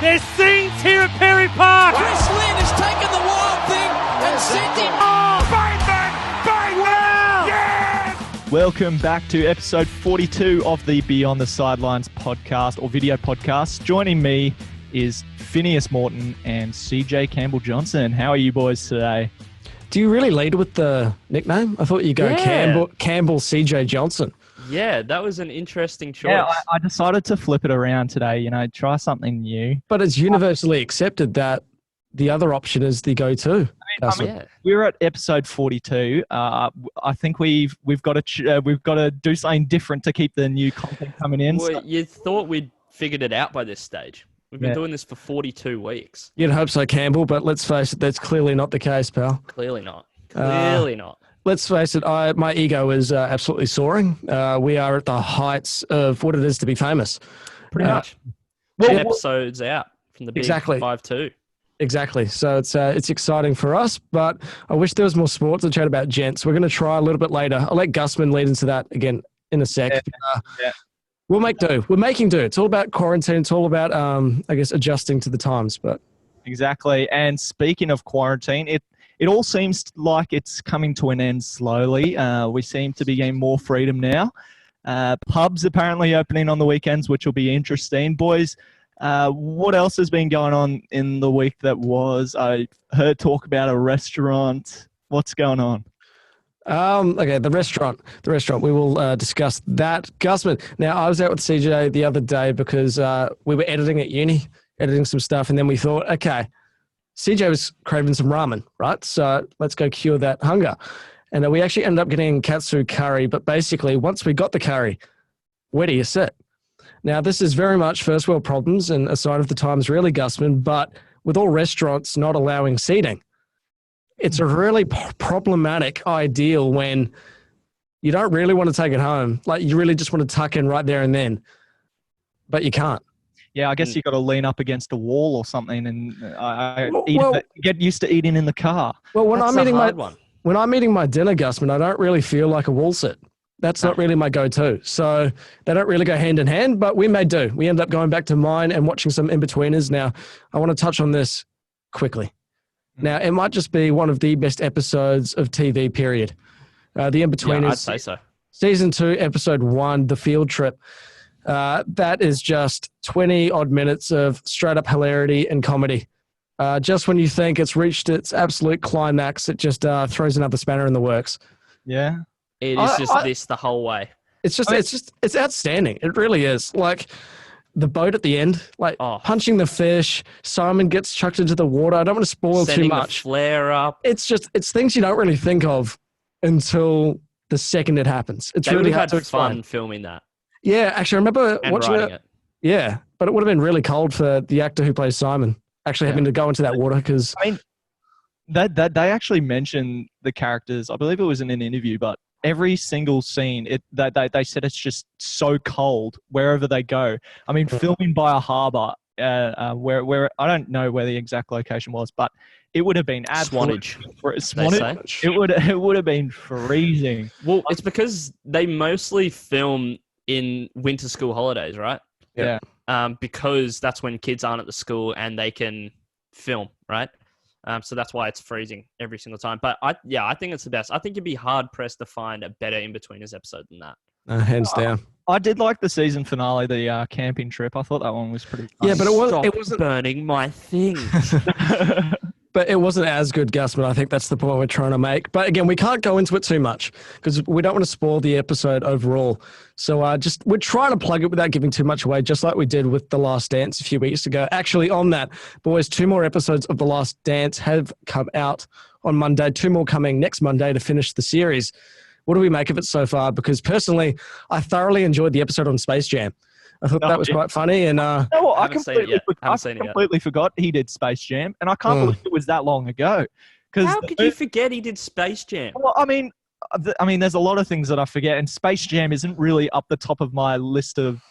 There's scenes here at Perry Park. Chris Lynn has taken the wild thing and sent him. Oh, Bateman! Wow! Yes! Welcome back to episode 42 of the Beyond the Sidelines podcast or video podcast. Joining me is Phineas Morton and CJ Campbell-Johnson. How are you boys today? Do you really lead with the nickname? I thought you'd go Campbell CJ Johnson. Yeah, that was an interesting choice. Yeah, I decided to flip it around today, try something new. But it's universally accepted that the other option is the go-to. We're at episode 42. I think we've got to do something different to keep the new content coming in. Well, you thought we'd figured it out by this stage. We've been doing this for 42 weeks. You'd hope so, Campbell, but let's face it, that's clearly not the case, pal. Clearly not. Clearly not. Let's face it, my ego is absolutely soaring. We are at the heights of what it is to be famous. Pretty much. 10 episodes out from the big 5-2. Exactly. So it's exciting for us, but I wish there was more sports to chat about, gents. We're going to try a little bit later. I'll let Gusman lead into that again in a sec. We'll make do. We're making do. It's all about quarantine. It's all about, adjusting to the times. But exactly. And speaking of quarantine, it all seems like it's coming to an end slowly. We seem to be getting more freedom now. Pubs apparently opening on the weekends, which will be interesting. Boys, what else has been going on in the week that was? I heard talk about a restaurant. What's going on? The restaurant. We will discuss that. Gusman, now I was out with CJ the other day because we were editing some stuff, and then we thought, okay, CJ was craving some ramen, right? So let's go cure that hunger. And we actually ended up getting katsu curry, but basically once we got the curry, where do you sit? Now, this is very much first world problems and a sign of the times really, Gusman, but with all restaurants not allowing seating, it's a really problematic ideal when you don't really want to take it home. Like you really just want to tuck in right there and then, but you can't. Yeah, I guess you got to lean up against a wall or something and get used to eating in the car. Well, when I'm eating my dinner, Gusman, I don't really feel like a wall sit. That's not really my go-to. So they don't really go hand in hand, but we may do. We end up going back to mine and watching some in-betweeners. Now, I want to touch on this quickly. Now, it might just be one of the best episodes of TV, period. The in-betweeners. Yeah, I'd say so. Season 2, episode 1, The Field Trip. That is just 20-odd minutes of straight-up hilarity and comedy. Just when you think it's reached its absolute climax, it just throws another spanner in the works. Yeah. It is this the whole way. It's outstanding. It really is. Like the boat at the end, punching the fish. Simon gets chucked into the water. I don't want to spoil too much. The flare up. It's things you don't really think of until the second it happens. It's really hard to explain. Fun filming that. Yeah, actually, I remember watching it. Yeah, but it would have been really cold for the actor who plays Simon actually having to go into that water because they actually mentioned the characters. I believe it was in an interview, but every single scene, they said it's just so cold wherever they go. I mean, filming by a harbour, where I don't know where the exact location was, but it would have been Swanage. It would have been freezing. Well, it's because they mostly film in winter school holidays, right? Yeah. Because that's when kids aren't at the school and they can film, right? So that's why it's freezing every single time. But I think it's the best. I think you'd be hard pressed to find a better In-Betweeners episode than that. Hands down. I did like the season finale, the camping trip. I thought that one was pretty fun. Yeah, but it wasn't burning my things. But it wasn't as good, Gus, but I think that's the point we're trying to make. But again, we can't go into it too much because we don't want to spoil the episode overall. So we're trying to plug it without giving too much away, just like we did with The Last Dance a few weeks ago. Actually, on that, boys, 2 more episodes of The Last Dance have come out on Monday. 2 more coming next Monday to finish the series. What do we make of it so far? Because personally, I thoroughly enjoyed the episode on Space Jam. I thought that was quite funny. And I completely forgot he did Space Jam, and I can't believe it was that long ago. How could you forget he did Space Jam? Well, I mean, there's a lot of things that I forget, and Space Jam isn't really up the top of my list of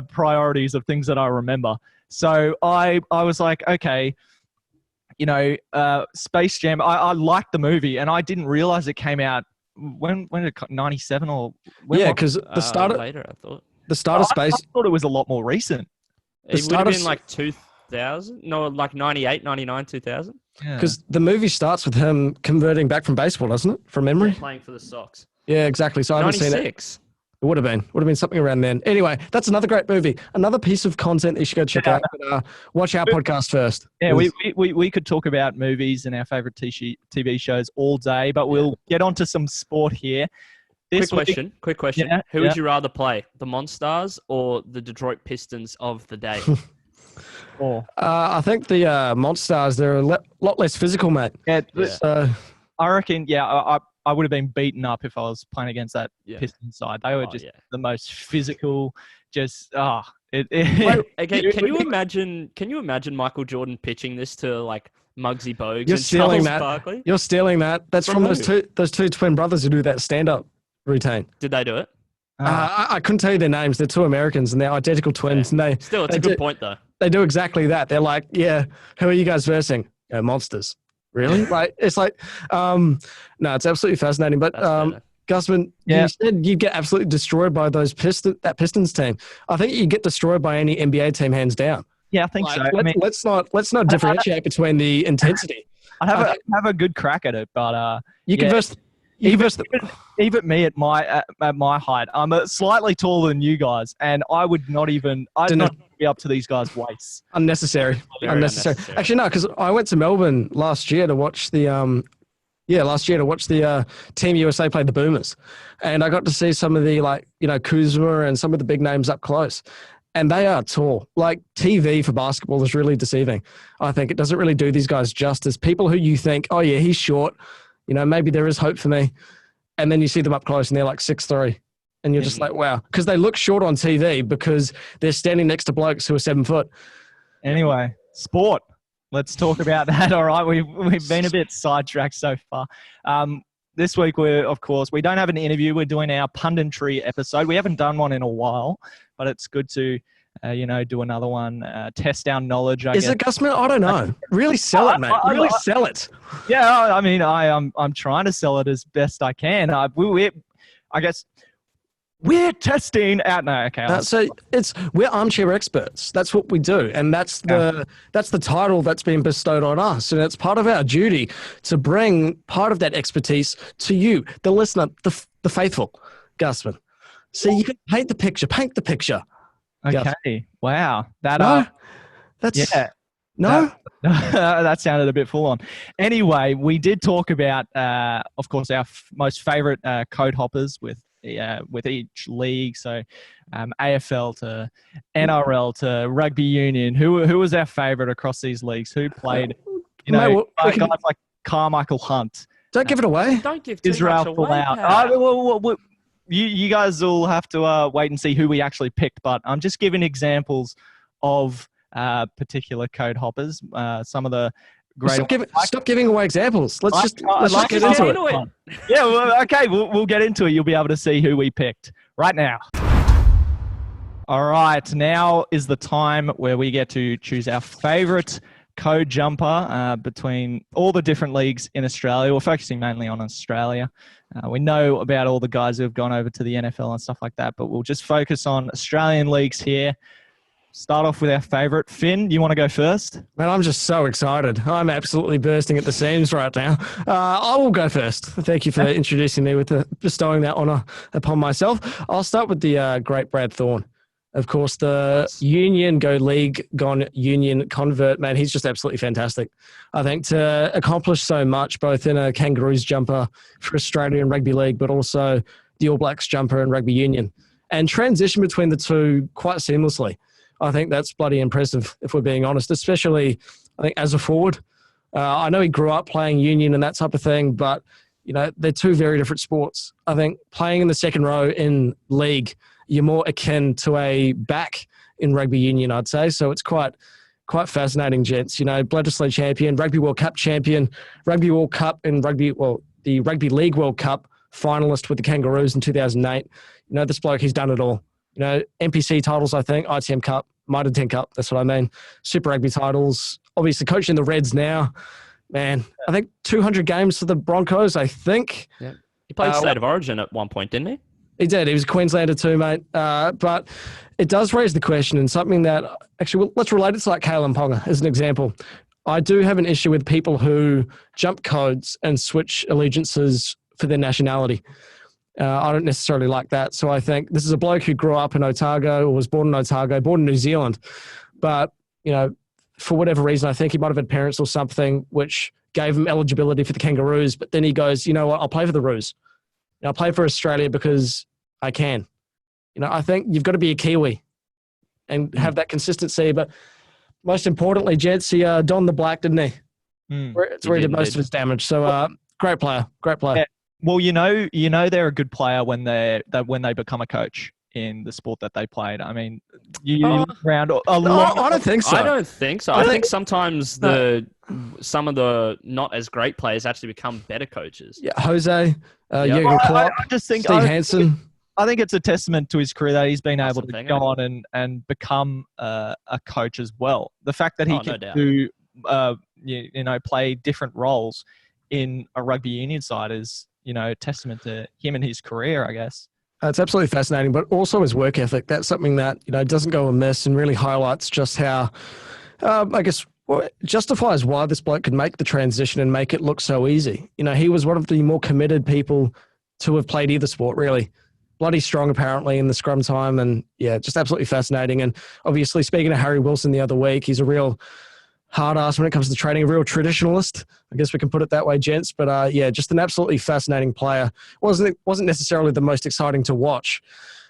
priorities of things that I remember. So I was like, okay, Space Jam. I liked the movie, and I didn't realize it came out when did it 97 or when? Yeah, because the start later, I thought. The start of Space. I thought it was a lot more recent. It would have been like 2000? No, like 98, 99, 2000? Yeah. Because the movie starts with him converting back from baseball, doesn't it? From memory? Playing for the Sox. Yeah, exactly. So I haven't seen it. 96. It would have been something around then. Anyway, that's another great movie. Another piece of content that you should go check out. But, watch our podcast first. Yeah, we could talk about movies and our favorite TV shows all day, but we'll get onto some sport here. Quick question. Yeah, Who would you rather play, the Monstars or the Detroit Pistons of the day? I think the Monstars, they're a lot less physical, mate. Yeah, So, I reckon, I would have been beaten up if I was playing against that Pistons side. They were the most physical, just, Okay, can you imagine Michael Jordan pitching this to like Muggsy Bogues You're and stealing Charles that. Barkley? You're stealing that. That's from From those two twin brothers who do that stand-up routine. Did they do it? I couldn't tell you their names. They're two Americans, and they're identical twins. And Still, it's a good point, though. They do exactly that. They're like, yeah, who are you guys versing? Monsters. Really? Like, it's like, no, it's absolutely fascinating. But Gusman, you said you'd get absolutely destroyed by that Pistons team. I think you get destroyed by any NBA team, hands down. Yeah, I think so. Let's not differentiate between the intensity. I'd have a good crack at it, but you can verse. Even me at my height, I'm slightly taller than you guys, and I'd not be up to these guys' waists. Unnecessary. Actually, no, because I went to Melbourne last year to watch the Team USA play the Boomers, and I got to see some of the Kuzma and some of the big names up close. And they are tall. Like, TV for basketball is really deceiving. I think it doesn't really do these guys justice. People who you think, oh yeah, he's short, maybe there is hope for me. And then you see them up close and they're like 6'3". And you're just like, wow. Because they look short on TV because they're standing next to blokes who are 7 foot. Anyway, sport. Let's talk about that. All right. We've been a bit sidetracked so far. This week, we don't have an interview. We're doing our punditry episode. We haven't done one in a while, but it's good to, do another one, test our knowledge. Is it, Gusman? I don't know. Really sell it, mate. Really sell it. Yeah, I mean, I'm trying to sell it as best I can. I guess we're testing out. No, okay. We're armchair experts. That's what we do, and that's the title that's been bestowed on us, and it's part of our duty to bring part of that expertise to you, the listener, the faithful, Gusman. So you can paint the picture. Okay. Wow. That sounded a bit full on. Anyway, we did talk about, of course, our most favorite code hoppers with each league. So AFL to NRL to rugby union. Who was our favorite across these leagues? Who played? Guys like Carmichael Hunt. Don't give it away. Don't give too Israel much away. You guys will have to wait and see who we actually picked, but I'm just giving examples of particular code hoppers. Some of the great. Stop giving away examples. Let's just get into it. Yeah, well, okay, we'll get into it. You'll be able to see who we picked right now. All right, now is the time where we get to choose our favorite code jumper between all the different leagues in Australia. We're focusing mainly on Australia. We know about all the guys who have gone over to the NFL and stuff like that, but we'll just focus on Australian leagues here. Start off with our favorite. Finn, you want to go first? Man, I'm just so excited. I'm absolutely bursting at the seams right now. I will go first. Thank you for introducing me with bestowing that honour upon myself. I'll start with the great Brad Thorn. Of course, the Union Go League gone Union convert, man, he's just absolutely fantastic. I think to accomplish so much, both in a Kangaroos jumper for Australian Rugby League, but also the All Blacks jumper and Rugby Union, and transition between the two quite seamlessly. I think that's bloody impressive, if we're being honest, especially, I think, as a forward. I know he grew up playing Union and that type of thing, but, they're two very different sports. I think playing in the second row in league, you're more akin to a back in Rugby Union, I'd say. So it's quite fascinating, gents. Bledisloe champion, Rugby World Cup champion, Rugby World Cup and the Rugby League World Cup finalist with the Kangaroos in 2008. This bloke, he's done it all. NPC titles, I think, ITM Cup, Mitre 10 Cup, that's what I mean. Super Rugby titles, obviously coaching the Reds now. Man, I think 200 games for the Broncos, I think. Yeah. He played State of Origin at one point, didn't he? He did. He was a Queenslander too, mate. But it does raise the question, and something that actually, let's relate it to like Kalen Ponga as an example. I do have an issue with people who jump codes and switch allegiances for their nationality. I don't necessarily like that. So I think this is a bloke who grew up in Otago or was born in Otago, born in New Zealand. But, for whatever reason, I think he might have had parents or something which gave him eligibility for the Kangaroos. But then he goes, you know what, I'll play for the Roos. I'll play for Australia because I can. I think you've got to be a Kiwi and have that consistency. But most importantly, gents, he donned the black, didn't he? It's where he did most of his damage. So great player. Yeah. Well, they're a good player when they become a coach in the sport that they played. I mean, you look around a lot. I don't think so. I don't think so. I think sometimes some of the not as great players actually become better coaches. Yeah, Jose, Jürgen Klopp, I just think Steve Hansen. I think it's a testament to his career that he's been able to go on and become a coach as well. The fact that he can do play different roles in a rugby union side is testament to him and his career, I guess. It's absolutely fascinating, but also his work ethic. That's something that doesn't go amiss and really highlights just how, justifies why this bloke could make the transition and make it look so easy. He was one of the more committed people to have played either sport, really. Bloody strong, apparently, in the scrum time, and just absolutely fascinating. And obviously, speaking of Harry Wilson the other week, he's a real hard ass when it comes to training, a real traditionalist. I guess we can put it that way, gents. But just an absolutely fascinating player. Wasn't necessarily the most exciting to watch,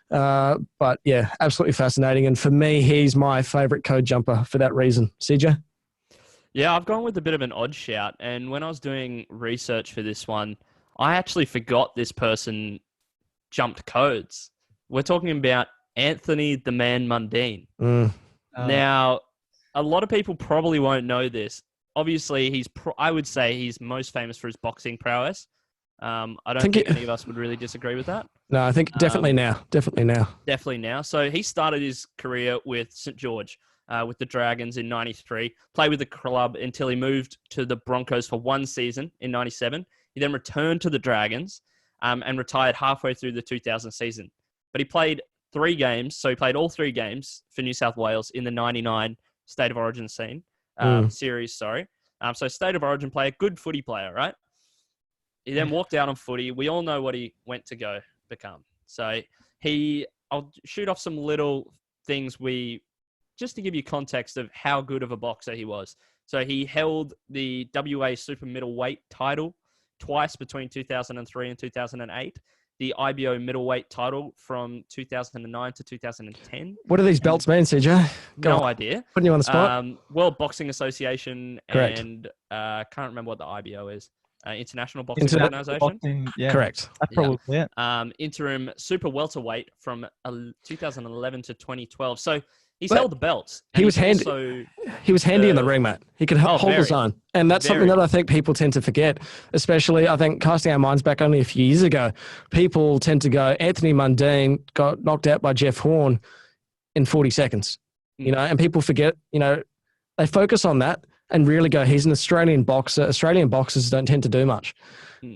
but absolutely fascinating. And for me, he's my favourite code jumper for that reason. CJ? Yeah, I've gone with a bit of an odd shout. And when I was doing research for this one, I actually forgot this person jumped codes. We're talking about Anthony the Man Mundine. Now, a lot of people probably won't know this. Obviously, I would say he's most famous for his boxing prowess. I don't think any of us would really disagree with that. No, I think definitely now. Definitely now. So he started his career with St. George, with the Dragons in 93, played with the club until he moved to the Broncos for one season in 97. He then returned to the Dragons and retired halfway through the 2000 season. But he played 3 games, so he played all 3 games for New South Wales in the 99 State of Origin series. So State of Origin player, good footy player, right? He then walked out on footy. We all know what he went to go become. So I'll shoot off some little things just to give you context of how good of a boxer he was. So he held the WA super middleweight title twice between 2003 and 2008. The IBO middleweight title from 2009 to 2010. What do these belts mean, CJ? No idea. Putting you on the spot. World Boxing Association. Correct. And can't remember what the IBO is. International Boxing Organization. Boxing, yeah. Correct. That's probably it. Interim super welterweight from 2011 to 2012. So he's held the belts. He was handy. He was handy in the ring, mate. He could hold his own. And that's something that I think people tend to forget, especially, I think, casting our minds back only a few years ago. People tend to go, Anthony Mundine got knocked out by Jeff Horn in 40 seconds, and people forget, they focus on that and really go, he's an Australian boxer. Australian boxers don't tend to do much.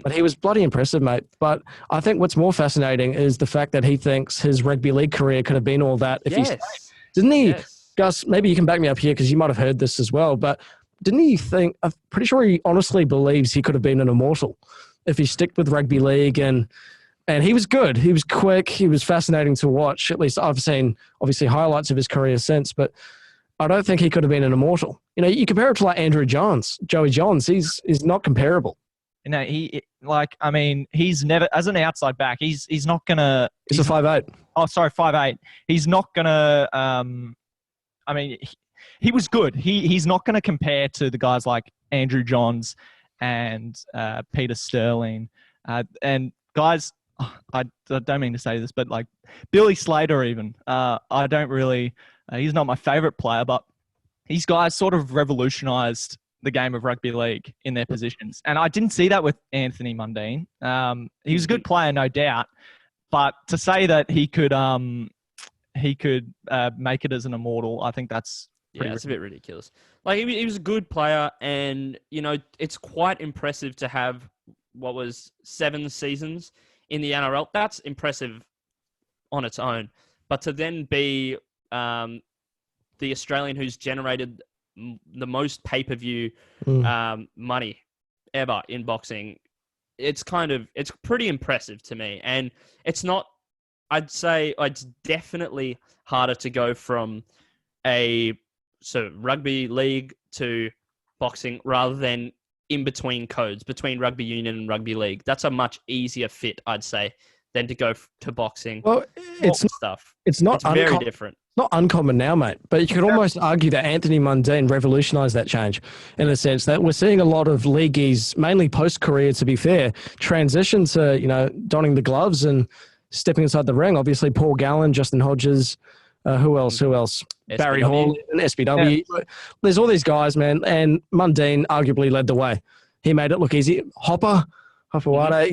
But he was bloody impressive, mate. But I think what's more fascinating is the fact that he thinks his rugby league career could have been all that if he's... Didn't he, Yes. Gus, maybe you can back me up here because you might have heard this as well, but didn't he think, I'm pretty sure he honestly believes he could have been an immortal if he sticked with rugby league, and he was good. He was quick. He was fascinating to watch. At least I've seen, obviously, highlights of his career since, but I don't think he could have been an immortal. You compare it to like Andrew Johns, Joey Johns, he's not comparable. He's never, as an outside back, he's not going to... He's a 5'8". Oh, sorry, 5'8". He's not going to... he was good. He's not going to compare to the guys like Andrew Johns and Peter Sterling. And guys, I don't mean to say this, but like Billy Slater even. I don't really... he's not my favourite player, but these guys sort of revolutionised the game of rugby league in their positions. And I didn't see that with Anthony Mundine. He was a good player, no doubt. But to say that he could make it as an immortal, I think that's it's a bit ridiculous. Like he was a good player, and it's quite impressive to have what was 7 seasons in the NRL. That's impressive on its own. But to then be the Australian who's generated the most pay-per-view money ever in boxing, it's pretty impressive to me. And it's not, I'd say it's definitely harder to go from rugby league to boxing rather than in between codes, between rugby union and rugby league. That's a much easier fit, I'd say, than to go to boxing. Well, it's very different. Not uncommon now, mate, but you could almost argue that Anthony Mundine revolutionised that change in a sense that we're seeing a lot of leagueies, mainly post-career, to be fair, transition to, donning the gloves and stepping inside the ring. Obviously, Paul Gallen, Justin Hodges, who else? SBW. Barry Hall and SBW. Yeah. There's all these guys, man, and Mundine arguably led the way. He made it look easy. Hopper Wada,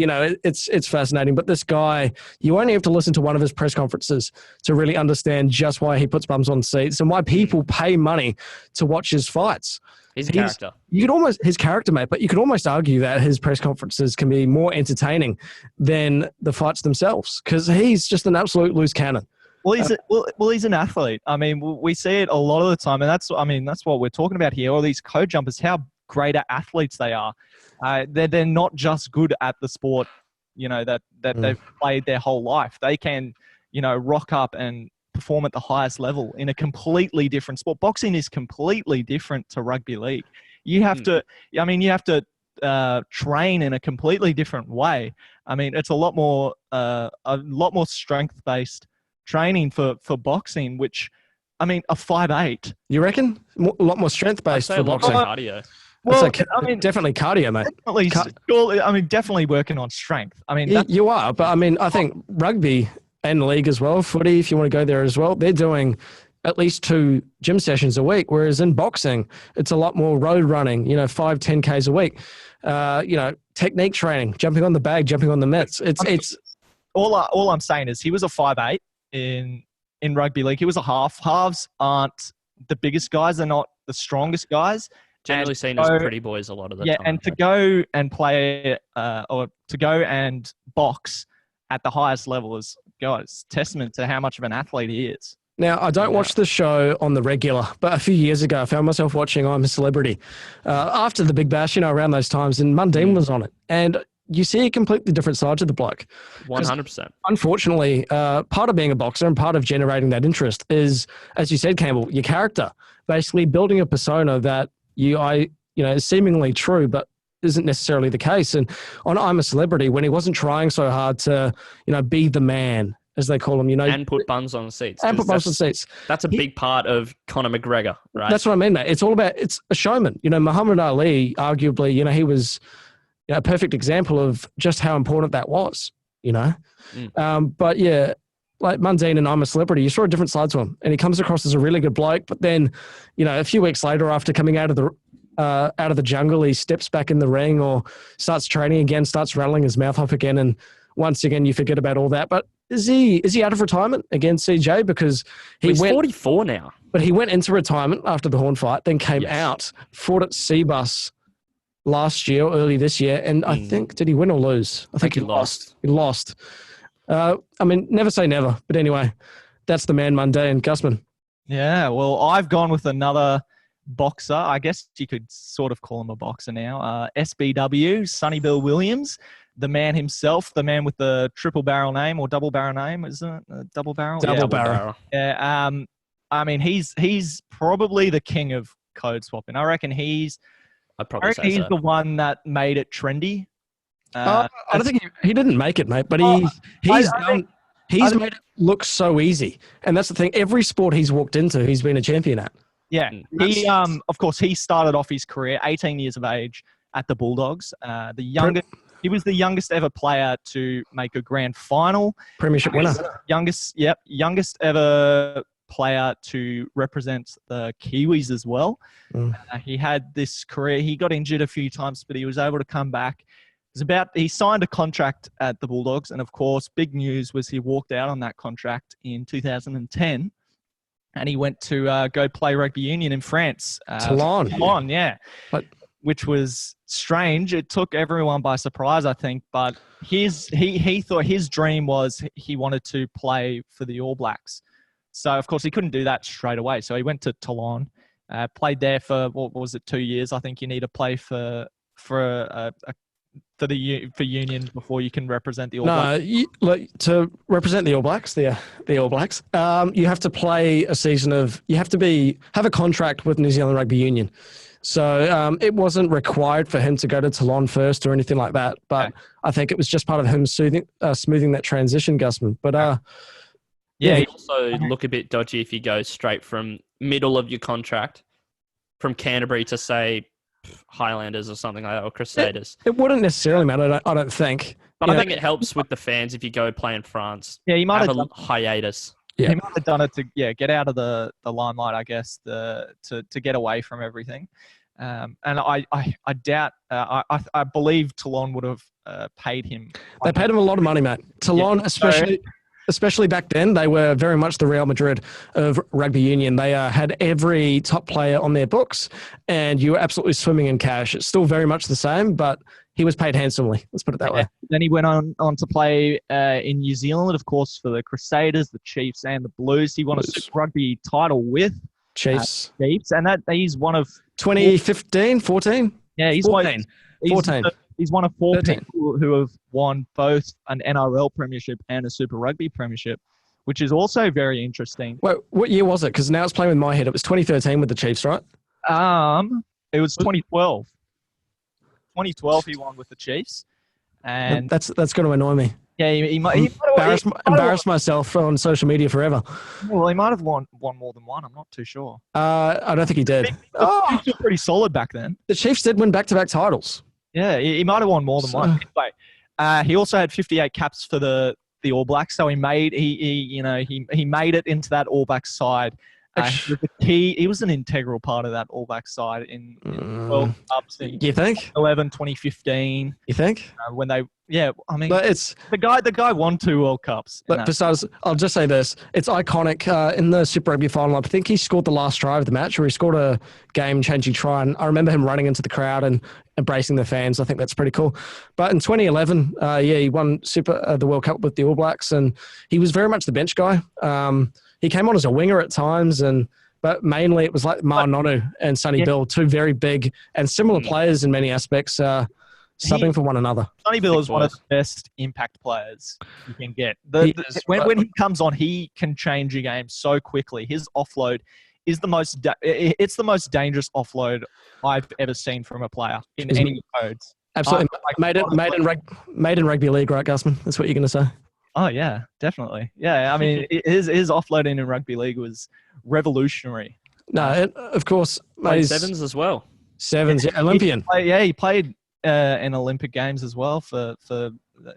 it's fascinating. But this guy, you only have to listen to one of his press conferences to really understand just why he puts bums on seats and why people pay money to watch his fights. He's a character. His character, mate, but you could almost argue that his press conferences can be more entertaining than the fights themselves because he's just an absolute loose cannon. Well, he's an athlete. I mean, we see it a lot of the time, and that's what we're talking about here. All these code jumpers, how great athletes they are. They're not just good at the sport, that they've played their whole life. They can, rock up and perform at the highest level in a completely different sport. Boxing is completely different to rugby league. You have to train in a completely different way. I mean, it's a lot more strength-based training for boxing, which, I mean, a 5'8". You reckon? A lot more strength-based for boxing. Cardio. Well, definitely cardio, mate. Definitely working on strength. I mean, you are, but I mean, I think rugby and league as well, footy, if you want to go there as well, they're doing at least 2 gym sessions a week, whereas in boxing, it's a lot more road running, 5, 10Ks a week, technique training, jumping on the bag, jumping on the mitts. It's all I'm saying is he was a 5'8" in rugby league. He was a half. Halves aren't the biggest guys. They're not the strongest guys. Generally seen as pretty boys a lot of the time. Yeah, and to go and play or to go and box at the highest level is, guys, testament to how much of an athlete he is. Now, I don't watch the show on the regular, but a few years ago, I found myself watching I'm a Celebrity after the Big Bash, around those times, and Mundine was on it. And you see a completely different side to the bloke. 100%. Unfortunately, part of being a boxer and part of generating that interest is, as you said, Campbell, your character. Basically building a persona that is seemingly true, but isn't necessarily the case. And on I'm a Celebrity, when he wasn't trying so hard to, be the man, as they call him, and put buns on seats. And put buns on seats. That's a big part of Conor McGregor, right? That's what I mean, mate. It's all about, it's a showman. Muhammad Ali, arguably, he was a perfect example of just how important that was, But yeah, like Mundine and I'm a Celebrity, you saw a different side to him, and he comes across as a really good bloke. But then, a few weeks later, after coming out of the jungle, he steps back in the ring or starts training again, starts rattling his mouth off again, and once again you forget about all that. But is he out of retirement again, CJ? Because he's 44 now. But he went into retirement after the Horn fight, then came out, fought at Seabus last year, early this year, and I think, did he win or lose? I think he lost. He lost. Never say never. But anyway, that's the man, Mundine. Gusman. Yeah, well, I've gone with another boxer. I guess you could sort of call him a boxer now. SBW, Sonny Bill Williams, the man himself, the man with the triple barrel name or double barrel name, isn't it? Double barrel? Double barrel. Yeah. He's probably the king of code swapping. I reckon he's the one that made it trendy. I don't think he didn't make it, mate, but he's made it look so easy. And that's the thing. Every sport he's walked into, he's been a champion at. Yeah. Of course, he started off his career 18 years of age at the Bulldogs. He was the youngest ever player to make a grand final. Premiership winner. Youngest ever player to represent the Kiwis as well. He had this career. He got injured a few times, but he was able to come back. He signed a contract at the Bulldogs, and of course, big news was he walked out on that contract in 2010, and he went to go play rugby union in France. Toulon. Yeah. But which was strange. It took everyone by surprise, I think. But he thought his dream was he wanted to play for the All Blacks. So, of course, he couldn't do that straight away. So he went to Toulon, played there for, what was it, 2 years? I think you need to play for Union before you can represent the All Blacks. To represent the All Blacks, the All Blacks, you have to play a season of. You have to have a contract with New Zealand Rugby Union. So it wasn't required for him to go to Toulon first or anything like that. But I think it was just part of him smoothing that transition, Gusman. But yeah, you also look a bit dodgy if you go straight from middle of your contract from Canterbury to, say, Highlanders or something like that, or Crusaders. It wouldn't necessarily matter, I don't think. But I think it helps with the fans if you go play in France. Yeah, he might have a hiatus. Yeah. He might have done it to get out of the limelight, I guess, to get away from everything. And I doubt, I believe Toulon would have paid him. They paid him a lot of money, mate. Toulon, especially back then, they were very much the Real Madrid of rugby union. They had every top player on their books, and you were absolutely swimming in cash. It's still very much the same, but he was paid handsomely. Let's put it that way. Then he went on to play in New Zealand, of course, for the Crusaders, the Chiefs, and the Blues. He won a Super Rugby title with Chiefs, and he's one of 2015, 14. Yeah, he's 14. 14. He's one of 4 13. people who have won both an NRL premiership and a Super Rugby premiership, which is also very interesting. Wait, what year was it? Because now it's playing with my head. It was 2013 with the Chiefs, right? It was 2012. 2012, he won with the Chiefs, and that's going to annoy me. Yeah, he might embarrass myself on social media forever. Well, he might have won more than one. I'm not too sure. I don't think he did. The Chiefs were pretty solid back then. The Chiefs did win back-to-back titles. Yeah, he might have won more than one. Anyway, he also had 58 caps for the All Blacks, so he made it into that All Blacks side. He was an integral part of that All Blacks side in 12 Cups in you think? 2015. You think? When they, but it's the guy won 2 World Cups. But besides, I'll just say this: it's iconic. In the Super Rugby final, I think he scored the last try of the match, or he scored a game-changing try. And I remember him running into the crowd and embracing the fans. I think that's pretty cool. But in 2011, he won the World Cup with the All Blacks, and he was very much the bench guy. He came on as a winger at times, but mainly it was like Nonu and Sonny Bill, 2 very big and similar players in many aspects, subbing for one another. Sonny Bill is one of the best impact players you can get. When he comes on, he can change your game so quickly. His offload is the most dangerous offload I've ever seen from a player in any codes. Absolutely. Made in rugby league, right, Gusman? That's what you're going to say? Oh, yeah, definitely. Yeah, I mean, his offloading in rugby league was revolutionary. No, of course. Played sevens as well. Sevens, yeah, Olympian. He played in Olympic Games as well for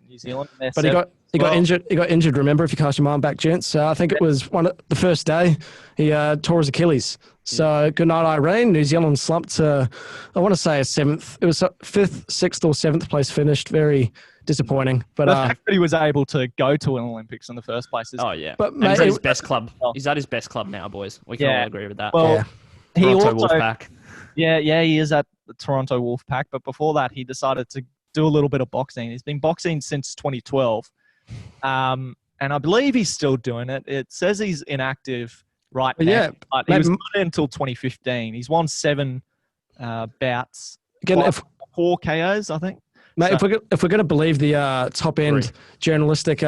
New Zealand. But he got injured. He got injured. Remember, if you cast your mind back, gents. I think it was the first day he tore his Achilles. So good night, Irene. New Zealand slumped to, I want to say, a 7th. It was 5th, 6th, or 7th place finished. Very disappointing. But the fact that he was able to go to an Olympics in the first place is But he's at his best club. He's at his best club now, boys. We can all agree with that. Well, he Toronto also, Wolfpack. Yeah, he is at the Toronto Wolfpack. But before that, he decided to do a little bit of boxing. He's been boxing since 2012. And I believe he's still doing it. It says he's inactive right now. Yeah, but he was not until 2015. He's won 7 bouts. Again, 4 KOs, I think. Mate, if we're going to believe the top-end journalistic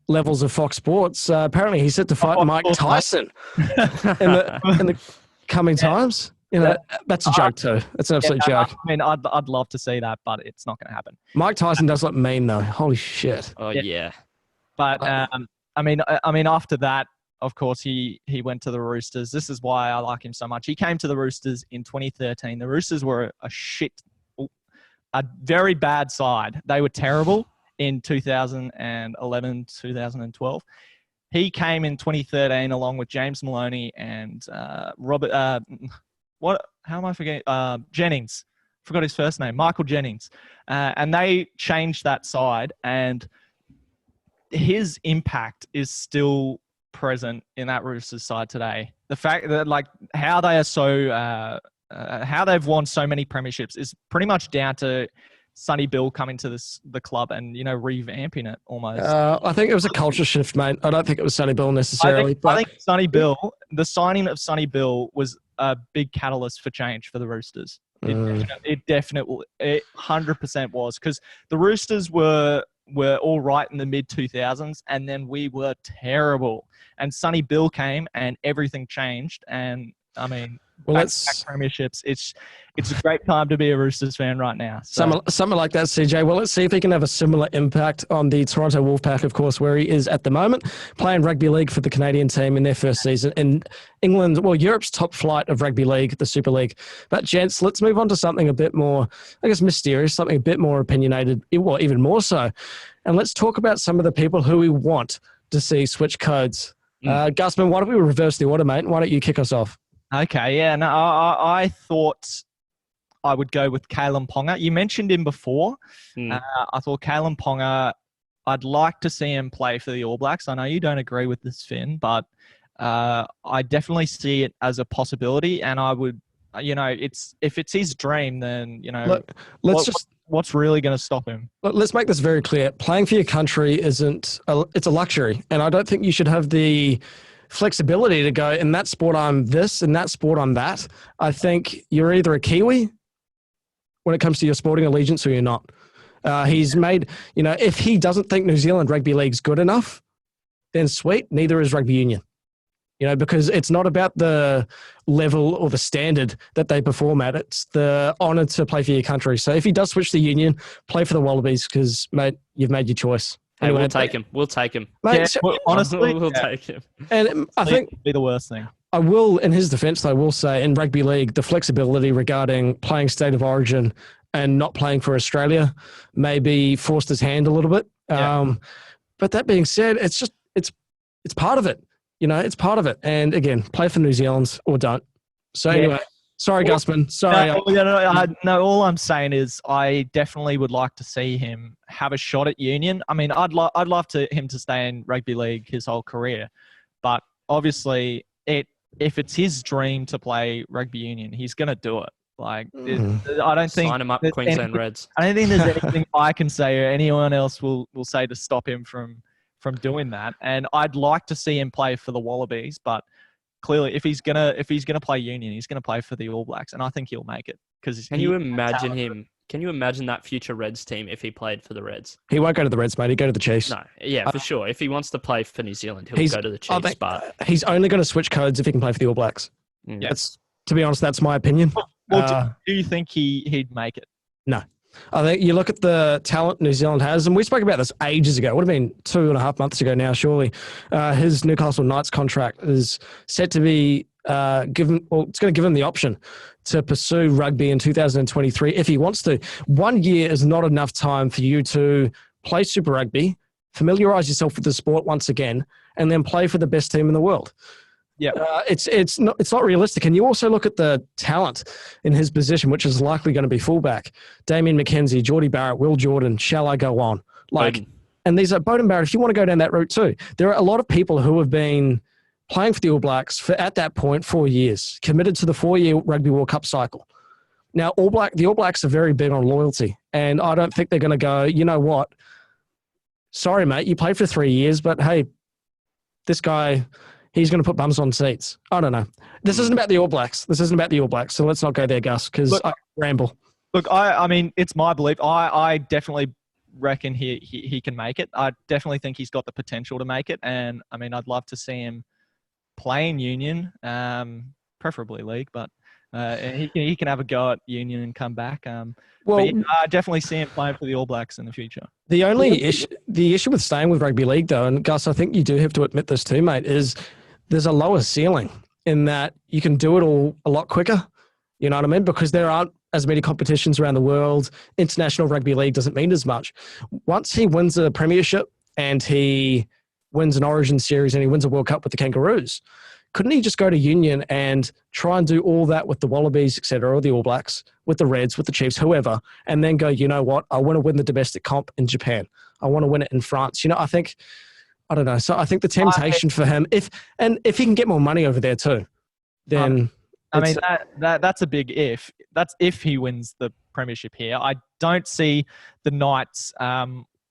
levels of Fox Sports, apparently he's set to fight Mike Tyson in the coming times. That's a joke too. That's an absolute joke. I mean, I'd love to see that, but it's not going to happen. Mike Tyson does look mean though. Holy shit. Oh yeah. But I mean, after that, of course, he went to the Roosters. This is why I like him so much. He came to the Roosters in 2013. The Roosters were a very bad side. They were terrible in 2011, 2012. He came in 2013 along with James Maloney and Robert. How am I forgetting? Jennings. Forgot his first name. Michael Jennings. And they changed that side, and his impact is still present in that Roosters side today. The fact that how they are so how they've won so many premierships is pretty much down to Sonny Bill coming to the club and revamping it almost. I think it was a culture shift, mate. I don't think it was Sonny Bill necessarily. I think Sonny Bill, the signing of Sonny Bill was a big catalyst for change for the Roosters. It definitely, 100% was, because the Roosters were all right in the mid 2000s, and then we were terrible. And Sonny Bill came, and everything changed. And I mean, back premierships. It's a great time to be a Roosters fan right now. So. Something like that, CJ. Well, let's see if he can have a similar impact on the Toronto Wolfpack, of course, where he is at the moment, playing rugby league for the Canadian team in their first season in England, well, Europe's top flight of rugby league, the Super League. But, gents, let's move on to something a bit more, I guess, mysterious, something a bit more opinionated, well, even more so. And let's talk about some of the people who we want to see switch codes. Gusman, why don't we reverse the order, mate? Why don't you kick us off? Okay, yeah. No, I thought I would go with Kalen Ponga. You mentioned him before. I thought Kalen Ponga, I'd like to see him play for the All Blacks. I know you don't agree with this, Finn, but I definitely see it as a possibility. And I would, if it's his dream, then, what's really going to stop him? Let's make this very clear. Playing for your country it's a luxury. And I don't think you should have the flexibility to go, in that sport I'm this, in that sport I'm that. I think you're either a Kiwi when it comes to your sporting allegiance or you're not. He's made, if he doesn't think New Zealand rugby league's good enough, then sweet, neither is rugby union. Because it's not about the level or the standard that they perform at. It's the honour to play for your country. So if he does switch the union, play for the Wallabies because, mate, you've made your choice. Hey, we'll take him. We'll take him. Mate, honestly, we'll take him. And I think it'd be the worst thing. I will, in his defence, I will say, in rugby league, the flexibility regarding playing state of origin and not playing for Australia maybe forced his hand a little bit. Yeah. But that being said, it's part of it. It's part of it. And again, play for New Zealand or don't. So anyway, sorry, Gusman. Sorry. No, all I'm saying is I definitely would like to see him have a shot at union. I mean, I'd love him to stay in rugby league his whole career. But obviously, if it's his dream to play rugby union, he's going to do it. I don't think... Sign him up, Queensland Reds. I don't think there's anything I can say or anyone else will say to stop him from doing that. And I'd like to see him play for the Wallabies, but clearly if he's gonna play union, he's gonna play for the All Blacks, and I think he'll make it. Can you imagine that future Reds team if he played for the Reds? He won't go to the Reds, mate. He'd go to the Chiefs. No, yeah, for sure. If he wants to play for New Zealand, he'll go to the Chiefs. But he's only going to switch codes if he can play for the All Blacks. Yes. To be honest, that's my opinion. Well, do you think he'd make it? No. I think you look at the talent New Zealand has, and we spoke about this ages ago. It would have been 2.5 months ago now, surely. His Newcastle Knights contract is set to be given. Well, it's going to give him the option to pursue rugby in 2023 if he wants to. 1 year is not enough time for you to play Super Rugby, familiarise yourself with the sport once again, and then play for the best team in the world. Yeah, it's not realistic. And you also look at the talent in his position, which is likely going to be fullback. Damien McKenzie, Geordie Barrett, Will Jordan. Shall I go on? And these are Bowden Barrett. If you want to go down that route too, there are a lot of people who have been playing for the All Blacks for at that point 4 years, committed to the 4-year Rugby World Cup cycle. Now, the All Blacks are very big on loyalty, and I don't think they're going to go, you know what? Sorry, mate, you played for 3 years, but hey, this guy. He's going to put bums on seats. I don't know. This isn't about the All Blacks. So let's not go there, Gus, because I ramble. Look, I mean, it's my belief. I definitely reckon he can make it. I definitely think he's got the potential to make it. And, I mean, I'd love to see him play in Union, preferably league, but he can have a go at Union and come back. I definitely see him playing for the All Blacks in the future. The issue with staying with rugby league, though, and Gus, I think you do have to admit this too, mate, is there's a lower ceiling in that you can do it all a lot quicker. You know what I mean? Because there aren't as many competitions around the world. International rugby league doesn't mean as much. Once he wins a premiership and he wins an Origin series and he wins a World Cup with the Kangaroos, couldn't he just go to Union and try and do all that with the Wallabies, et cetera, or the All Blacks, with the Reds, with the Chiefs, whoever, and then go, you know what, I want to win the domestic comp in Japan. I want to win it in France. I don't know. So I think the temptation for him, if he can get more money over there too, then I mean, that's a big if. That's if he wins the premiership here. I don't see the Knights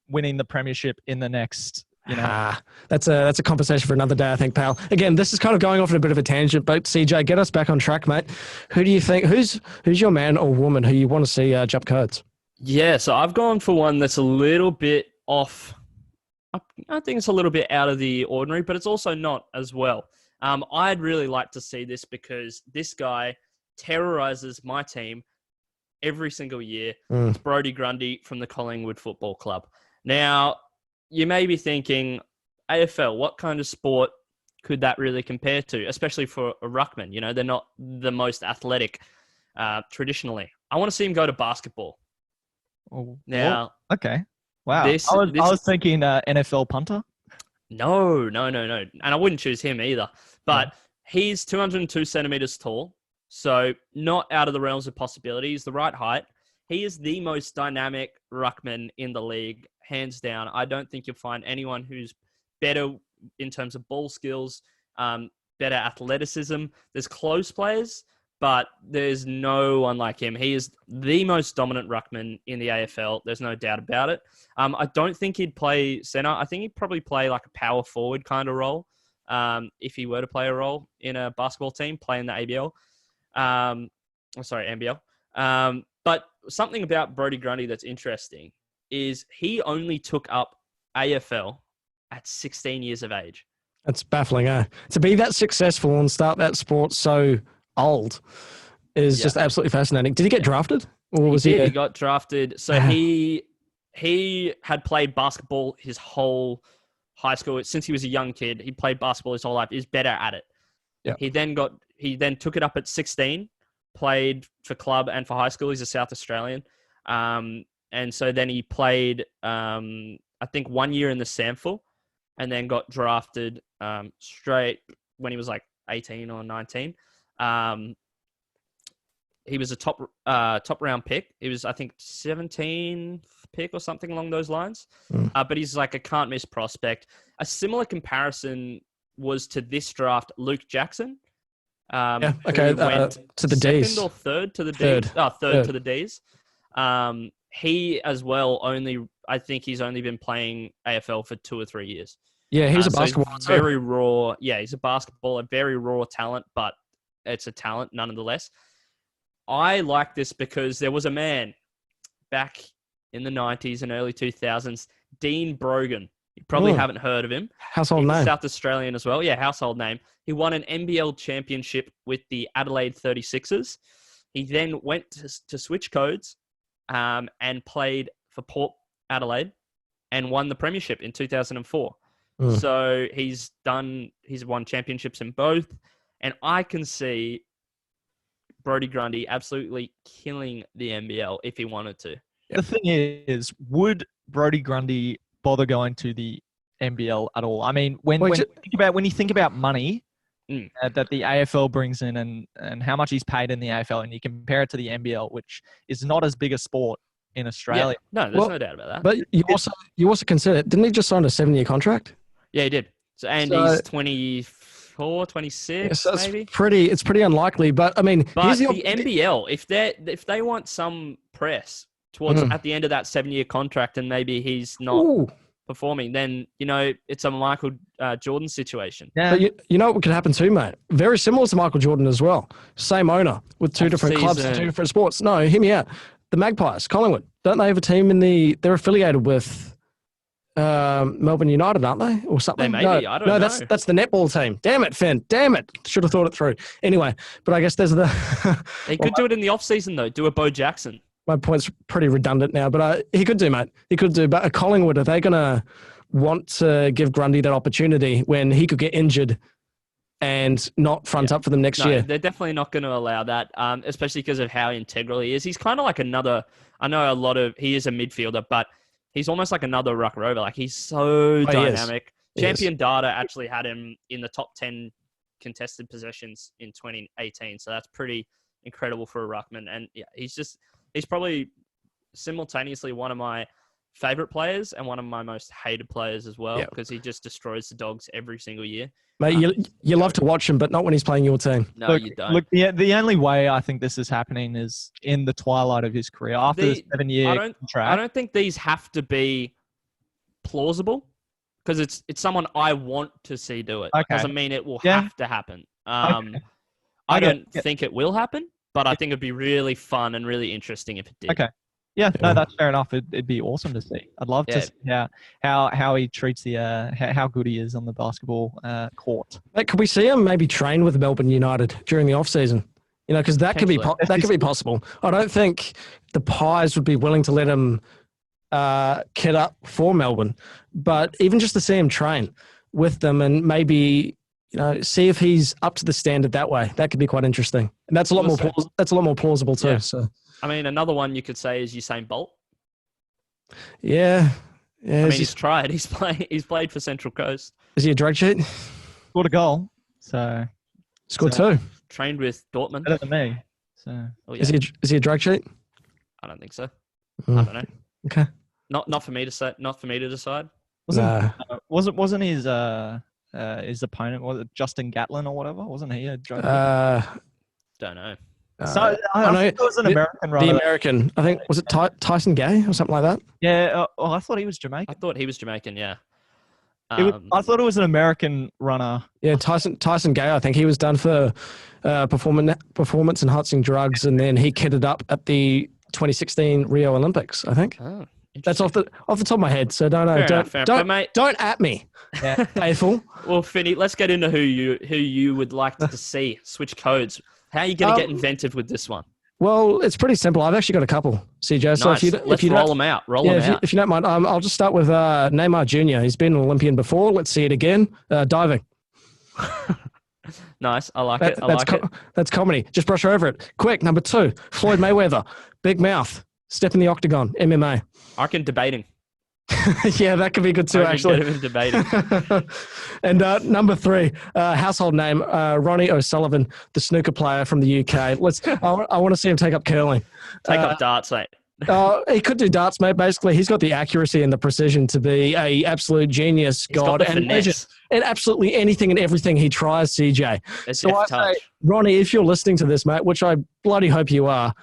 winning the premiership in the next, that's a conversation for another day, I think, pal. Again, this is kind of going off on a bit of a tangent, but CJ, get us back on track, mate. Who do you think, who's your man or woman who you want to see jump codes? Yeah, so I've gone for one that's a little bit off. I think it's a little bit out of the ordinary, but it's also not as well. I'd really like to see this because this guy terrorizes my team every single year. It's Brodie Grundy from the Collingwood Football Club. Now, you may be thinking, AFL, what kind of sport could that really compare to, especially for a ruckman? You know, they're not the most athletic traditionally. I want to see him go to basketball. Now, okay. Wow. I was thinking NFL punter. No. And I wouldn't choose him either. But he's 202 centimeters tall, so not out of the realms of possibility. He's the right height. He is the most dynamic ruckman in the league, hands down. I don't think you'll find anyone who's better in terms of ball skills, better athleticism. There's close players, but there's no one like him. He is the most dominant ruckman in the AFL. There's no doubt about it. I don't think he'd play center. I think he'd probably play like a power forward kind of role if he were to play a role in a basketball team, play in the ABL. NBL. But something about Brodie Grundy that's interesting is he only took up AFL at 16 years of age. That's baffling, eh? To be that successful and start that sport so old is just absolutely fascinating. Did he get drafted? Or was he got drafted. So he had played basketball his whole high school. Since he was a young kid, he played basketball his whole life. He's better at it. Yeah. He then took it up at 16, played for club and for high school. He's a South Australian. And so then he played, I think 1 year in the SAMFL and then got drafted straight when he was like 18 or 19. He was a top round pick. He was, I think, 17th pick or something along those lines. But he's like a can't miss prospect. A similar comparison was to this draft, Luke Jackson. To the Ds. Second or third to the Third. Ds? Third to the Ds. He as well I think he's only been playing AFL for 2 or 3 years. Yeah, he's a basketball. Very raw. Yeah, he's a basketballer, very raw talent, but it's a talent nonetheless. I like this because there was a man back in the 90s and early 2000s, Dean Brogan. You probably haven't heard of him. Household name. South Australian as well. Yeah, household name. He won an NBL championship with the Adelaide 36ers. He then went to Switch Codes and played for Port Adelaide and won the premiership in 2004. So he's won championships in both. And I can see Brodie Grundy absolutely killing the NBL if he wanted to. The thing is, would Brodie Grundy bother going to the NBL at all? I mean, when you think about money that the AFL brings in and how much he's paid in the AFL, and you compare it to the NBL, which is not as big a sport in Australia. Yeah. No, there's no doubt about that. But you also consider, didn't he just sign a 7-year contract? Yeah, he did. He's 24, 26, maybe. It's pretty unlikely. But I mean, but the NBL, if they want some press towards at the end of that 7-year contract, and maybe he's not performing, then it's a Michael Jordan situation. Yeah. But you know what could happen too, mate? Very similar to Michael Jordan as well. Same owner with two different clubs and 2 different sports. No, hear me out. The Magpies, Collingwood, don't they have a team they're affiliated with Melbourne United, aren't they? Or something? They may be. I don't know. That's the netball team. Damn it, Finn. Damn it. Should have thought it through. Anyway, but I guess there's the... He could do it in the off-season, though. Do a Bo Jackson. My point's pretty redundant now, but he could do, mate. He could do. But Collingwood, are they going to want to give Grundy that opportunity when he could get injured and not front up for them next year? They're definitely not going to allow that, especially because of how integral he is. He's kind of like another... I know he is a midfielder, but he's almost like another ruck rover. Like, he's so dynamic. Champion Data actually had him in the top 10 contested possessions in 2018. So that's pretty incredible for a ruckman. And yeah, he's probably simultaneously one of my favorite players and one of my most hated players as well, Yeah. because he just destroys the Dogs every single year. Mate, you love to watch him, but not when he's playing your team. No, you don't. Look, the only way I think this is happening is in the twilight of his career after the 7-year contract. I don't think these have to be plausible, because it's someone I want to see do it. Okay. Doesn't mean it will have to happen. I don't think it will happen, but I think it'd be really fun and really interesting if it did. Okay. Yeah, no, that's fair enough. It'd be awesome to see. I'd love to see how he treats how good he is on the basketball court. Mate, could we see him maybe train with Melbourne United during the off season? You know, because that could be possible. I don't think the Pies would be willing to let him kit up for Melbourne, but even just to see him train with them and maybe, you know, see if he's up to the standard that way, that could be quite interesting. And that's a lot more plausible too. Yeah. So. I mean, another one you could say is Usain Bolt. Yeah. I mean, he's tried. He's played for Central Coast. Is he a drug cheat? Scored a goal, so Scored two. Trained with Dortmund. better than me. So Yeah. Is he a drug cheat? I don't think so. Mm. I don't know. Okay. Not for me to say. Not for me to decide. wasn't his opponent, was it Justin Gatlin or whatever? Wasn't he a drug? Don't know. So I know it was an American runner. The American, I think, was it Tyson Gay or something like that? Yeah. I thought he was I Jamaican. thought he was Jamaican. Yeah. I thought it was an American runner. Yeah, Tyson Gay. I think he was done for performance enhancing drugs, and then he kitted up at the 2016 Rio Olympics. I think Oh, that's off the top of my head. So don't at me, Yeah. faithful. Well, Finny, let's get into who you would like to see switch codes. How are you going to get inventive with this one? Well, it's pretty simple. I've actually got a couple, CJ. So Nice. Let's roll them out. If you don't mind, I'll just start with Neymar Jr. He's been an Olympian before. Let's see it again. Diving. Nice. I like it. That's comedy. Just brush over it. Quick, number 2, Floyd Mayweather. Big mouth. Step in the octagon. MMA. I reckon debating. Yeah, that could be good too, actually. Get him debating. And number 3, household name, Ronnie O'Sullivan, the snooker player from the UK. I want to see him take up curling. Take up darts, mate. He could do darts, mate. Basically, he's got the accuracy and the precision to be a absolute genius, god, and legend, and absolutely anything and everything he tries, CJ. So I say, Ronnie, if you're listening to this, mate, which I bloody hope you are,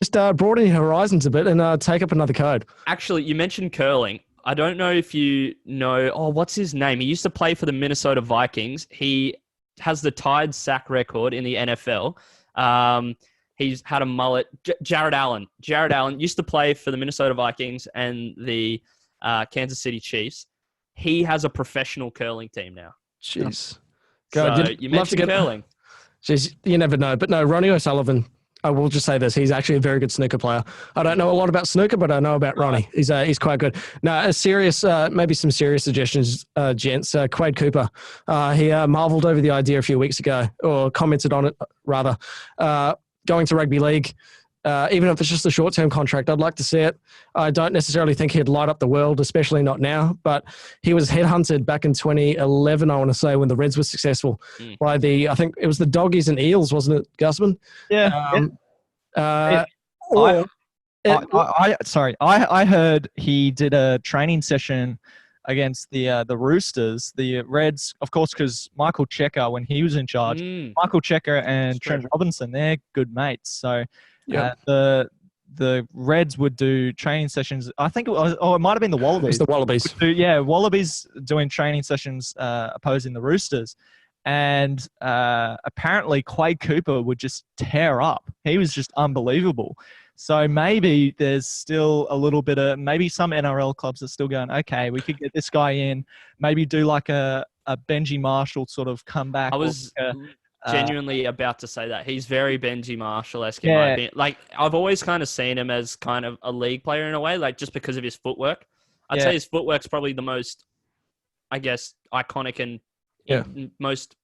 just broaden your horizons a bit and take up another code. Actually, you mentioned curling. I don't know if you know. Oh, what's his name? He used to play for the Minnesota Vikings. He has the tied sack record in the NFL. He's had a mullet. Jared Allen. Jared Allen used to play for the Minnesota Vikings and the Kansas City Chiefs. He has a professional curling team now. Jeez. So you mentioned curling. Jeez, you never know. But no, Ronnie O'Sullivan, I will just say this. He's actually a very good snooker player. I don't know a lot about snooker, but I know about Ronnie. He's quite good. Now, maybe some serious suggestions, gents. Quade Cooper, he marveled over the idea a few weeks ago, or commented on it, rather, going to rugby league. Even if it's just a short-term contract, I'd like to see it. I don't necessarily think he'd light up the world, especially not now, but he was headhunted back in 2011, I want to say, when the Reds were successful by I think it was the Doggies and Eels, wasn't it, Gusman? Yeah. I heard he did a training session against the Roosters, the Reds, of course, because Michael Checker, when he was in charge, Michael Checker and Trent Robinson, they're good mates. So the Reds would do training sessions. I think it might have been the Wallabies. It's the Wallabies. Wallabies doing training sessions opposing the Roosters. And apparently Quade Cooper would just tear up. He was just unbelievable. So maybe there's still a little bit of, maybe some NRL clubs are still going, okay, we could get this guy in, maybe do like a Benji Marshall sort of comeback. I was genuinely about to say that. He's very Benji Marshall-esque in my opinion. Like, I've always kind of seen him as kind of a league player in a way, like just because of his footwork. I'd say his footwork's probably the most, I guess, iconic and most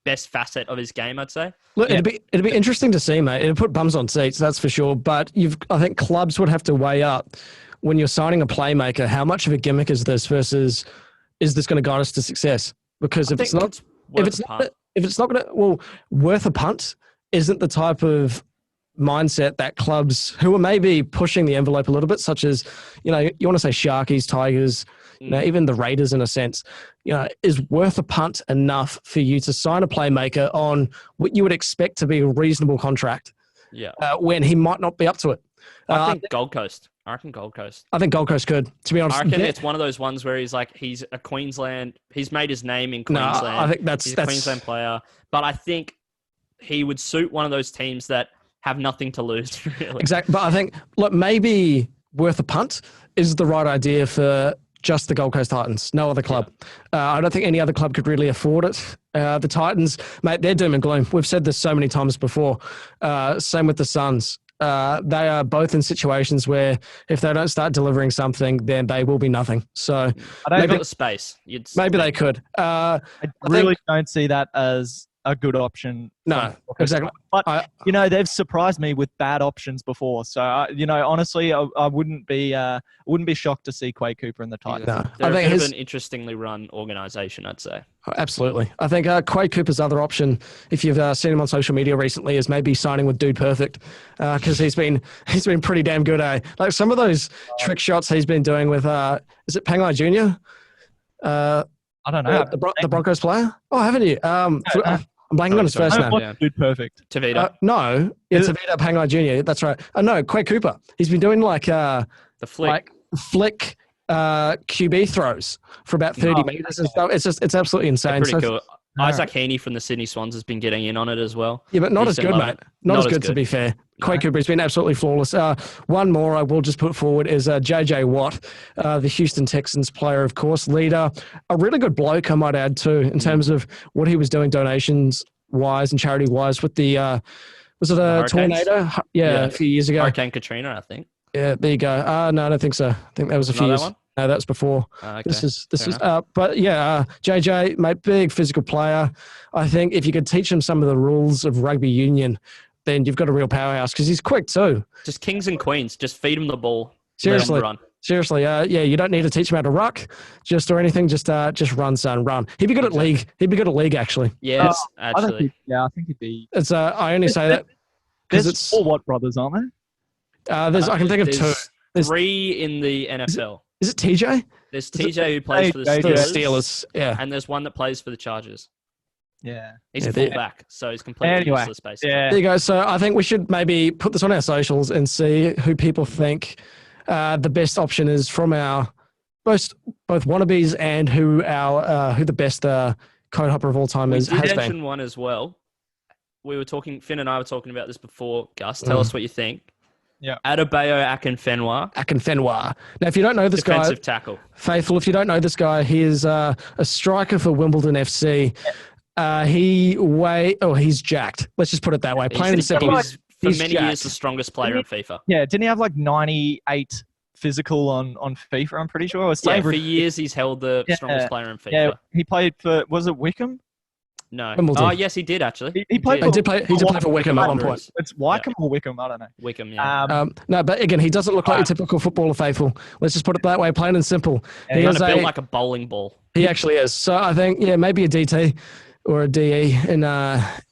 best facet of his game, I'd say. Look, it'd be interesting to see, mate. It'd put bums on seats, that's for sure. But I think clubs would have to weigh up when you're signing a playmaker, how much of a gimmick is this versus is this going to guide us to success? Because if it's not going to, worth a punt isn't the type of mindset that clubs who are maybe pushing the envelope a little bit, such as, you want to say Sharkies, Tigers, even the Raiders in a sense, is worth a punt enough for you to sign a playmaker on what you would expect to be a reasonable contract when he might not be up to it. I think Gold Coast. I reckon Gold Coast. I think Gold Coast could, to be honest. I reckon it's one of those ones where he's a Queensland. He's made his name in Queensland. No, I think he's a Queensland player. But I think he would suit one of those teams that have nothing to lose, really. Exactly. But I think, look, maybe worth a punt is the right idea for just the Gold Coast Titans, no other club. I don't think any other club could really afford it. The Titans, mate, they're doom and gloom. We've said this so many times before. Same with the Suns. They are both in situations where if they don't start delivering something, then they will be nothing. So I don't got the space. Maybe they could. I really don't see that as a good option. No, exactly. But they've surprised me with bad options before. So honestly, I wouldn't be shocked to see Quade Cooper in the Titans. No. They're a bit of an interestingly run organisation, I'd say. Absolutely. I think Quade Cooper's other option, if you've seen him on social media recently, is maybe signing with Dude Perfect, because he's been pretty damn good. Like some of those trick shots he's been doing with is it Pangai Jr.? I don't know. The Broncos player? Oh, haven't you? I'm blanking on his first name. Yeah. Dude Perfect. Tavita. No, it's Tavita Pangai Jr. That's right. No, Quade Cooper. He's been doing the flick QB throws for about 30 meters and stuff. It's absolutely insane. Pretty cool. Isaac Heaney from the Sydney Swans has been getting in on it as well. Yeah, but not as good, mate. Not as good, to be fair. Quade Cooper has been absolutely flawless. One more I will just put forward is JJ Watt, the Houston Texans player, of course, leader. A really good bloke, I might add, too, in terms of what he was doing donations-wise and charity-wise with the was it a tornado? Yeah, a few years ago. Hurricane Katrina, I think. Yeah, there you go. No, I don't think so. I think that was a few years. One? No, that was before. Okay. This is. But yeah, JJ, mate, big physical player. I think if you could teach him some of the rules of rugby union, then you've got a real powerhouse because he's quick too. Just kings and queens. Just feed him the ball. Seriously, let him run. Seriously. You don't need to teach him how to ruck, or anything. Just run, son, run. He'd be good at league. He'd be good at league, actually. Yes, actually. I think he'd be. It's. I only say that because it's 4 Watt brothers, aren't there? I can think of 2. There's 3 in the NFL. Is it TJ? There's TJ who plays for the Steelers. Yeah. And there's one that plays for the Chargers. Yeah. He's a fullback, so he's completely useless, basically. Yeah. There you go. So I think we should maybe put this on our socials and see who people think the best option is from our both wannabes and who the best code hopper of all time has been. You mentioned one as well. Finn and I were talking about this before. Gus, tell us what you think. Yeah. Adebayo Akinfenwa. Now, if you don't know this guy, defensive tackle. Faithful, if you don't know this guy, he is a striker for Wimbledon FC. He's jacked. Let's just put it that way. Plain and simple. He's for many years the strongest player in FIFA. Yeah, didn't he have 98 physical on FIFA, I'm pretty sure? For years he's held the strongest player in FIFA. Yeah, he played for, was it Wickham? No. Wimbledon. Oh, yes, he did, actually. He did play for Wickham at one point. It's Wycombe or Wickham, I don't know. Wickham, yeah. No, but again, he doesn't look like your typical footballer, Faithful. Let's just put it that way, plain and simple. He's built like a bowling ball. He actually is. So I think, maybe a DT or a DE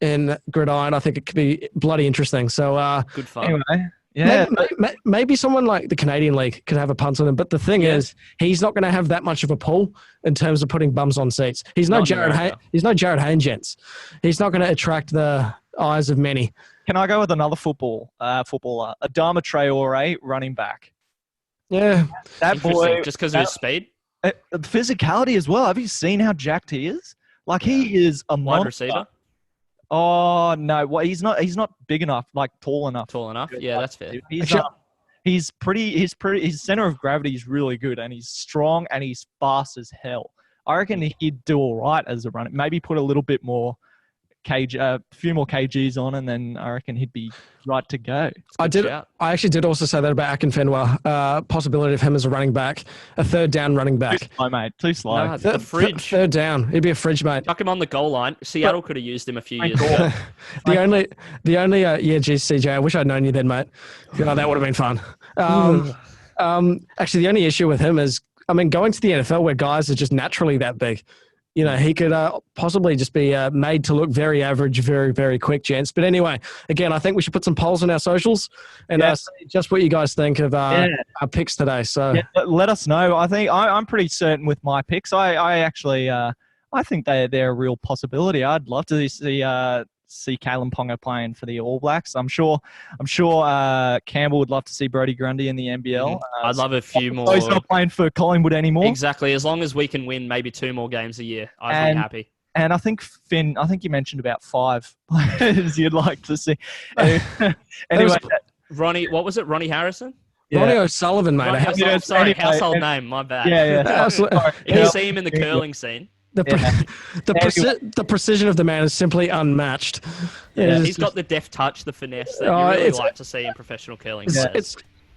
in gridiron. I think it could be bloody interesting. So good fun. Anyway. Yeah, maybe someone like the Canadian League could have a punt on him. But the thing is, he's not going to have that much of a pull in terms of putting bums on seats. He's no Jared Hayne, gents. He's not going to attract the eyes of many. Can I go with another footballer? Adama Traore, running back. Yeah, that boy. Just because of his speed, physicality as well. Have you seen how jacked he is? He is a wide monster. receiver. Oh no! Well, he's not big enough, tall enough. Tall enough. Yeah, that's fair. His center of gravity is really good, and he's strong and he's fast as hell. I reckon he'd do all right as a runner. Maybe put a little bit more a few more kgs on, and then I reckon he'd be right to go. I actually did also say that about Akinfenwa. Possibility of him as a running back, a third down running back. Too slow, mate. Too slow. No, the fridge. Third down. He'd be a fridge, mate. Chuck him on the goal line. Seattle could have used him a few years ago. the only, geez, CJ, I wish I'd known you then, mate. That would have been fun. Actually, the only issue with him is, going to the NFL where guys are just naturally that big. he could possibly just be made to look very average, very, very quick, gents. But anyway, again, I think we should put some polls on our socials and see just what you guys think of our picks today. So let us know. I think I'm pretty certain with my picks. I actually I think they're a real possibility. I'd love to see Kalen Ponga playing for the All Blacks. I'm sure Campbell would love to see Brodie Grundy in the NBL. I'd love a few more. He's not playing for Collingwood anymore. Exactly. As long as we can win maybe 2 more games a year, I'd be happy. And I think, Finn, you mentioned about 5 players you'd like to see. Anyway. Ronnie, what was it? Ronnie Harrison? Yeah. Ronnie O'Sullivan, mate. Household name. My bad. Yeah. If you see him in the curling scene. The precision of the man is simply unmatched. He's got the deft touch, the finesse that you really like to see in professional curling.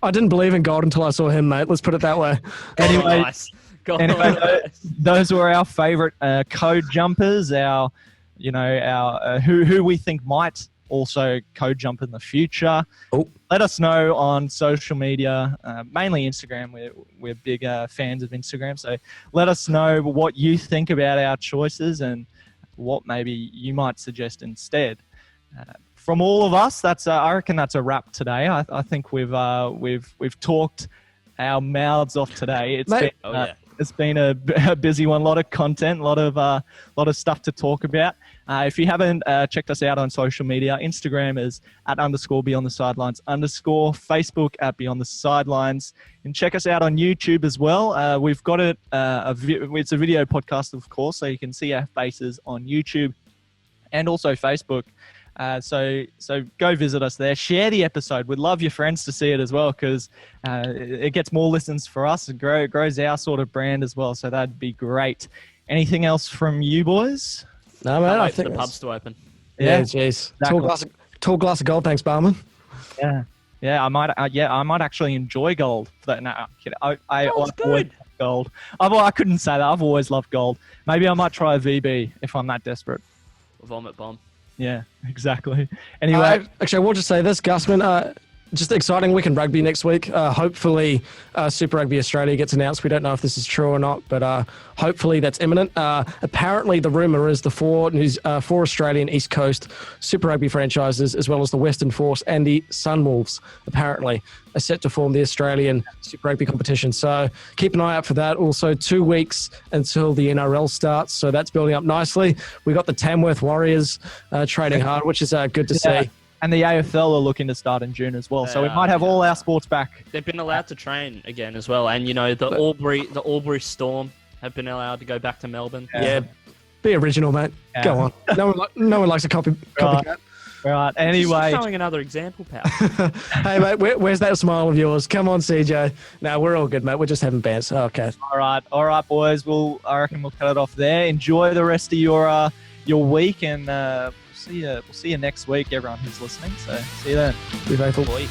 I didn't believe in gold until I saw him, mate. Let's put it that way. Anyway, nice. Those were our favourite code jumpers. Our who we think might also code jump in the future. Let us know on social media, mainly Instagram. We're big fans of Instagram, so let us know what you think about our choices and what maybe you might suggest instead. From all of us, I reckon that's a wrap today. I think we've talked our mouths off today. It's been a busy one, a lot of content, a lot of stuff to talk about. If you haven't checked us out on social media, Instagram is @_Beyond the Sidelines_, Facebook @Beyond the Sidelines, and check us out on YouTube as well. We've got it. It's a video podcast, of course, so you can see our faces on YouTube and also Facebook. So go visit us there. Share the episode. We'd love your friends to see it as well, because it gets more listens for us. It grows our sort of brand as well. So that'd be great. Anything else from you boys? No, man. I think the pubs to open. Yeah, jeez. Exactly. Tall glass of gold, thanks, barman. Yeah. I might actually enjoy gold. Gold's good. Gold. I couldn't say that. I've always loved gold. Maybe I might try a VB if I'm that desperate. Vomit bomb. Yeah, exactly. Anyway, actually, I want to say this, Gusman. Just exciting week in rugby next week. Hopefully, Super Rugby Australia gets announced. We don't know if this is true or not, but hopefully that's imminent. Apparently, the rumour is the four Australian East Coast Super Rugby franchises, as well as the Western Force and the Sunwolves, apparently, are set to form the Australian Super Rugby competition. So keep an eye out for that. Also, 2 weeks until the NRL starts, so that's building up nicely. We got the Tamworth Warriors training hard, which is good to see. And the AFL are looking to start in June as well, so we might have all our sports back. They've been allowed to train again as well, and the Albury Storm have been allowed to go back to Melbourne. Yeah, be original, mate. Yeah. Go on. No one likes a copycat. Right. Anyway, just showing another example, pal. Hey, mate, where's that smile of yours? Come on, CJ. No, we're all good, mate. We're just having bands. Okay. All right, boys. I reckon we'll cut it off there. Enjoy the rest of your week, and we'll see you next week, everyone who's listening. So see you then. Be faithful. Boy.